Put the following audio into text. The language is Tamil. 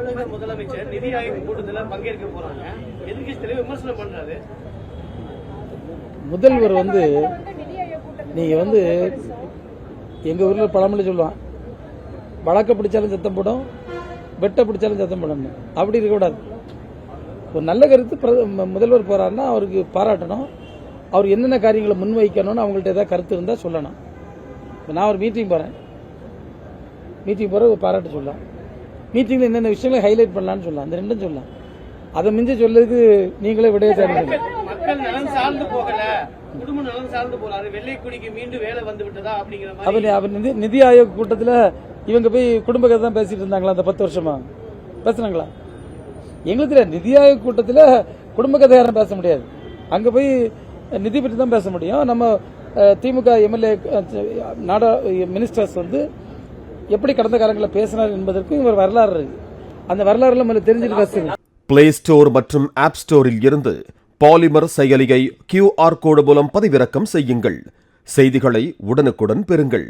தமிழக முதலமைச்சர் நிதி ஆயோக் கூட்டத்தில் பங்கேற்க போறாங்க. எதிர்க்கட்சி தலைவர் விமர்சனம் பண்றாரு. முதல்வர் நீங்க எங்க ஊர்ல பழமொழி சொல்லுவான், வழக்க பிடிச்சாலும் சத்தம் போடும், வெட்ட பிடிச்சாலும் சத்தம் போடும். அப்படி இருக்கக்கூடாது. ஒரு நல்ல கருத்து முதல்வர் போறாருன்னா அவருக்கு பாராட்டணும். அவர் என்னென்ன காரியங்களை முன்வைக்கணும்னு அவங்கள்ட்ட ஏதாவது கருத்து இருந்தா சொல்லணும். நான் ஒரு மீட்டிங் போறேன், பாராட்டு சொல்லலாம். மீட்டிங்ல என்னென்ன விஷயங்களை ஹைலைட் பண்ணலாம்னு சொல்லலாம். அந்த ரெண்டும் சொல்லலாம். அதை மிஞ்சி சொல்றதுக்கு நீங்களே விடைய தேடுங்க. மக்கள் நலன் சார்ந்து போகல, குடும்ப நலன் சார்ந்து போறாரு. வெள்ளைக்குடிக்கு மீண்டும் வேலை வந்து விட்டதா அப்படிங்கிற மாதிரி. அவர் நிதி ஆயோக் கூட்டத்தில் இவங்க போய் குடும்ப கதை தான் பேசிட்டு இருந்தாங்களா? அந்த 10 வருஷமா பேசுனாங்களா? எங்களுக்கு தெரியாது. நிதி ஆயோக் கூட்டத்தில் குடும்ப கதை யாரும் பேச முடியாது. அங்க போய் நிதி பற்றி தான் பேச முடியும். நம்ம திமுக எம்எல்ஏ மினிஸ்டர்ஸ் எப்படி கடந்த காலங்களில் பேசினார் என்பதற்கு இவர் வரலாறு இருக்கு. அந்த வரலாறுல நம்ம தெரிஞ்சுட்டு பேசுங்க. பிளே ஸ்டோர் மற்றும் ஆப் ஸ்டோரில் இருந்து பாலிமர் செயலியை QR கோடு மூலம் பதிவிறக்கம் செய்யுங்கள். செய்திகளை உடனுக்குடன் பெறுங்கள்.